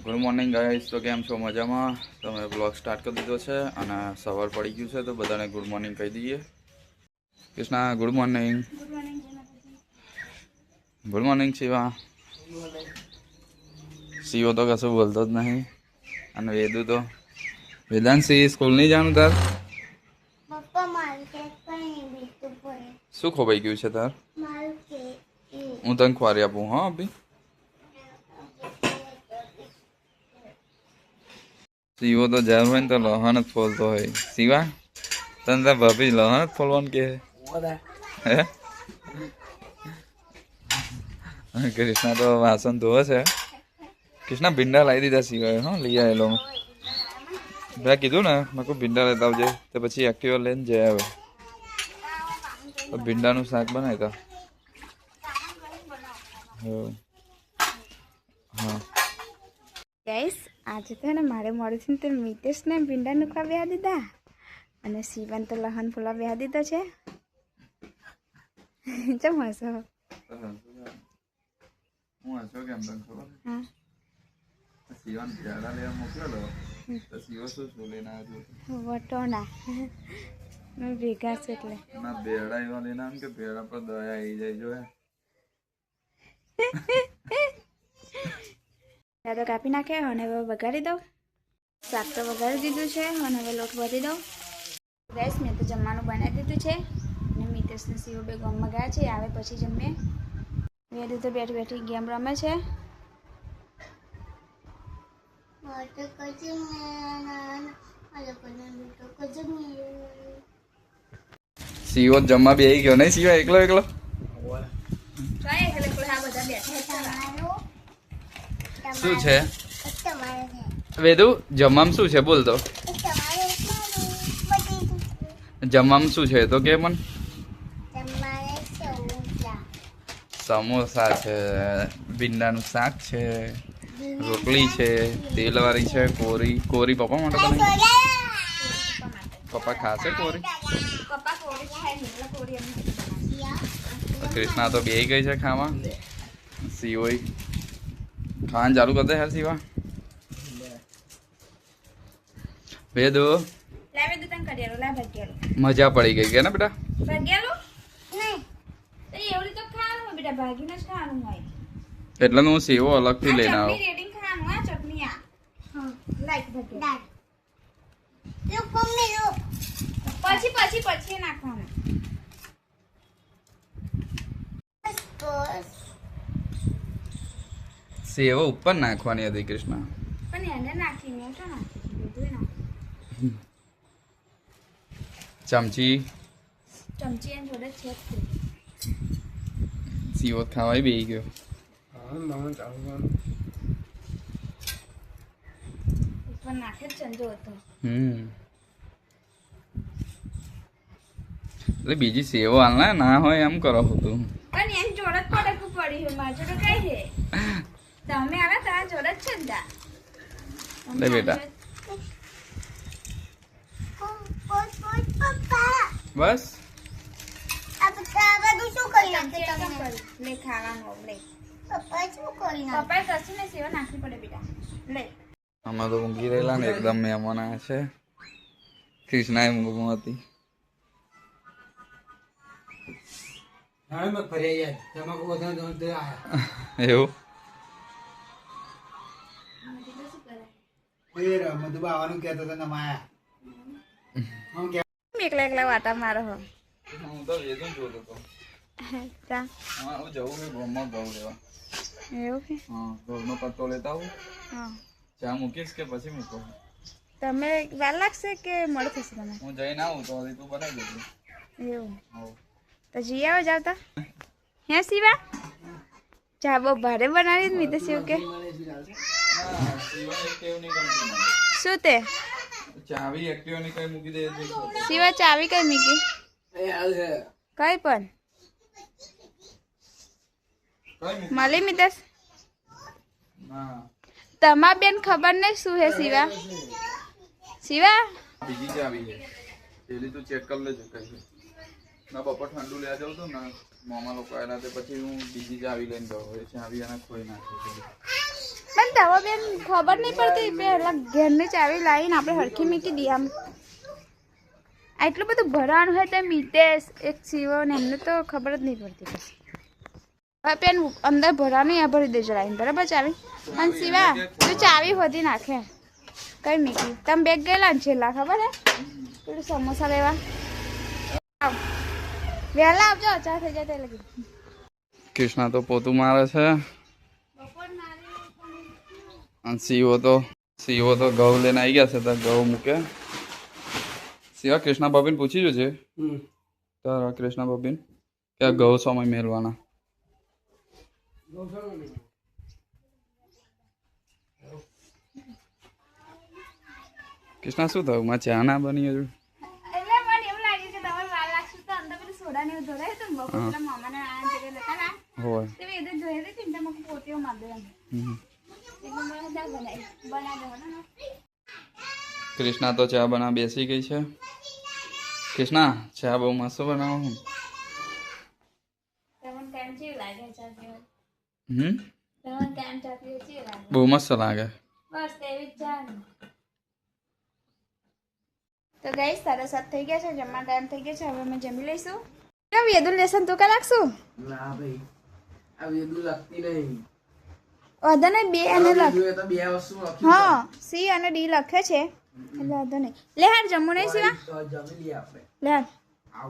Good morning guys. તો કેમ છો? મજામાં? તો મેં બ્લોગ સ્ટાર્ટ કરી દીધો છે અને સવાર પડી ગયું છે, તો બધાને ગુડ મોર્નિંગ કહી દઈએ. Krishna good morning. Good morning Shiva. શિવો તો કશું બોલતો જ નહીં. અને વેદુ તો વેદાંશી સ્કૂલ નહીં જવાનું તાર? શું ખોવાઈ ગયું છે તાર? હું તને ખવારી આપું. હા અભી શિવો તો જ્યારે હોય ને તો લહણ જ ફોલતો હોય. શિવા તને તાર ભાભી લહણ જ ફોલવાનું કે હે? કૃષ્ણા તો વાસણ ધોવે છે. કૃષ્ણા ભીંડા લાવી દીધા શિવાય. હા લઈ આવેલો. મેં કીધું ને મેં કોઈ ભીંડા લેતા આવજે, તો પછી એક્ટિવા લઈને જઈ આવે. તો ભીંડાનું શાક બનાવ્યું. હા ગાઈસ, આજે તો ને મારે મોડું છે ને તો મિતેશને ભીંડાનું ખા બેહા દીધા અને શિવાન તો લહન ફૂલા બેહા દીધો છે. ચમ હસો? હું હસો કેમ તને ખબર? હા શિવાન ભેળા લેવા મોકલેલો તો શિવો શું લઈને આવ્યો? વટોના ભેગા છે એટલે ના ભેળા એવા લઈને આમ કે ભેળા પર દયા આવી જાય. જો તો કાપી નાખે અને હવે વઘારી દઉં. શાક તો વઘારી દીધું છે અને હવે લોટ વધી દઉં. ગાઈસ, મેં તો જમવાનું બનાવી દીધું છે અને મિતેશને શિવો બે ગામમાં ગયા છે. આવે પછી જમીએ. વેદુ તો બેઠી બેઠી ગેમ રમે છે. શિવો જમવા બેસી ગયો નહીં? શિવા એકલો એકલો શું છે? વેદુ જમવામાં શું છે? બોલ તો. જમવામાં શું છે તો કે મને. સમોસા છે, ભીંડાનું શાક છે, રોટલી છે, તેલવાળી છે, કોરી. કોરી પપ્પા માટે બનાવી. પપ્પા ખાશે કોરી? કૃષ્ણા તો બેસી ગઈ છે ખાવા. શિવોય ખાવાનું ચાલુ કરી દે. યાર શિવા વેદુ મજા પડી ગઈ કે ને બેટા? એટલે હું શિવો અલગથી લઈને આવું. પછી નાખવાનું. સેવો ઉપર નાખવાની હતી કૃષ્ણા. પણ એને નાખીને તો ચમચી એની જોડે છે. સીવો ખાવાય બેસી ગયો. ઉપર નાખે જ ચંજો હતો. એટલે બીજી સેવો હાલના ના હોય એમ કરો હતું. પણ એની જોડે જ પડકું પડી છે. મારી જોડે કઈ છે? તમે આવે તારા જોડે જ છે ને. લે બેટા બસ. લે ખાવાનું લે. પપ્પા કશું ને સેવા નાખવી પડે બેટા. લે અમે તો ઊંઘી રહેલા ને એકદમ મહેમાન આવ્યા છે. કૃષ્ણાએ ઊંઘમાં હતી. એવું એકલા એકલા વાટા મારો હો. હું તો વેદન જોતો હતો. હા હું જવું છે ગામમાં ઘઉં લેવા. એવું કે? હા ઘઉંનો પત્તો લેતા આવું. હા ચા મૂકીશ કે પછી મૂકો? તમે વાર લાગશે કે મળે થશે તમે? હું જઈને આવું તો તું બનાવી દેજો. એવું તો જી આવો જાવ તો. હે શિવા ચા બહુ ભારે બનાવી મી તો શિવ કે શું તે ચાવી એક્ટિવાની કઈ મૂકી દે. શિવા ચાવી કઈ મૂકી? કઈ પણ મળી મિતેશ? તમા બેન ખબર નહીં શું હે શિવા? શિવા બીજી ચાવી છે પેલી તું ચેક કરી લેજો કઈ. ના બપોર ઠંડુ લેવા જાઉં તો ને મામા લોકો આવેલા તે પછી હું બીજી ચાવી લઈને ગયો. ચાવી એને ખોઈ નાખી. પણ તવા બેન ખબર નહીં પડતી પેલા ઘરની ચાવી લાવીને આપણે હરખી મીકી દઈએ આમ આટલું બધું ભરાણ હોય તો મિતેશ એક શિવો ને એમને તો ખબર જ નહીં પડતી પછી હવે પેન અંદર ભરાનું આ ભરી દેજો લાવીને બરાબર ચાવી અને શિવા તું ચાવી હોધી નાખે કઈ મીકી તમે બેગ ગયેલા ને છેલ્લા ખબર હે પેલું સમોસા લેવા વહેલા આવજો ચા થઈ જાય તે લગી કૃષ્ણા તો પોતું મારે છે અને સીઓ તો ઘઉં લઈને આવી ગયા છે તો ઘઉં મૂકે સિવા કૃષ્ણા ભાભીને પૂછી જોજે તારા કૃષ્ણા ભાભીને કે આ ઘઉં સમય મેળવાના કૃષ્ણા શું થયું માં ચા ના બની હજુ એટલે મને એવું લાગે કે તમારે વાર લાગશે તો અંદર પેલું સોડા ને એવું ધોરાય તો બપોર પેલા મામાને આ જગ્યાએ લેતા ના હોય તે એ તો જોઈ હતી ને મને પોતીઓ માર દે એટલે મને દા બનાવી દો ને કૃષ્ણા તો ચા બના બેસી ગઈ છે કૃષ્ણા ચા બહુ મસ્ત બનાવો હું તમને ટાઈમ ચેવી લાગે ચા પીવા તમને ટાઈમ ચા પીવા ચેવી લાગે બહુ મસ્ત લાગે બસ તેવી જ ચા તો ગાઈસ 7:30 થઈ ગયા છે જમવા ટાઈમ થઈ ગયો છે હવે અમે જમી લઈશું કેમ વેદુ લેસન તું કા રાખશું ના ભાઈ આ વેદુ લખતી નહીં વાંધો નહીં બે અને લખ જોઈએ તો બે વસ્તુ લખી હા સી અને ડી લખે છે એટલે વાંધો નહીં લે હાર જમવું નહીં સિવા તો જમી લઈએ આપણે લે હાર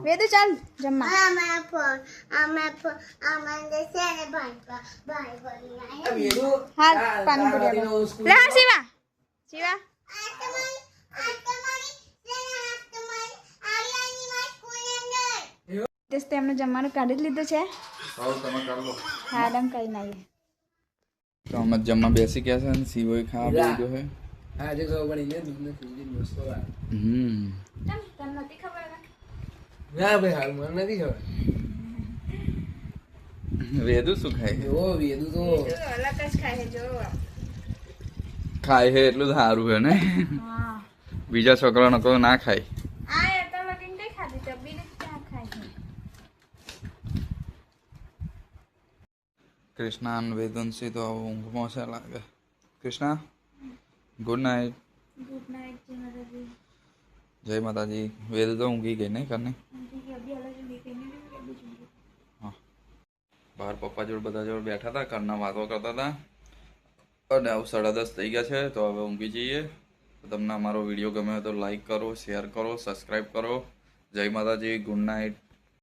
વેદુ ચાલ જમવા આ વેદુ હાલ પાણી પૂરી લે હાર સિવા સિવા તેમને જમવાનું કાઢી જ લીધું છે તમે કર લો હા ડમ કઈ નહીં તો અમે જમવા બેસી ગયા છે અને સીવો ખાવા બેસી ગયો છે આજે ખબર પડી ને દૂધને ફૂલી મસ્ત લાગે તને નથી ખબર ના ભાઈ હાલ મને નથી ખબર વેદુ શું ખાય છે જો વેદુ તો અલગ જ ખાય છે જો ખાય છે એટલું સારું છે ને હા બીજા છોકરાનો કોઈ ના ખાય આ એ તો લગીન કઈ ખાધી ચબ્બી ને ક્યાં ખાય છે કૃષ્ણા અને વેદનસી તો ઊંઘમાં છે લાગે Krishna good night good night જી માતાજી જય માતાજી વેદ તો ઊંઘી ગઈ નહીં કરને આંટી અભી અલગ નીકળીને બીજું હા બહાર પપ્પા જોડે બધા જોડે બેઠા હતા ઘરના વાતો કરતા હતા અને આવું 10:30 થઈ ગયા છે તો હવે ઊંઘી જઈએ તો તમને અમારો વિડીયો ગમે તો લાઈક કરો શેર કરો સબસ્ક્રાઈબ કરો જય માતાજી ગુડ નાઇટ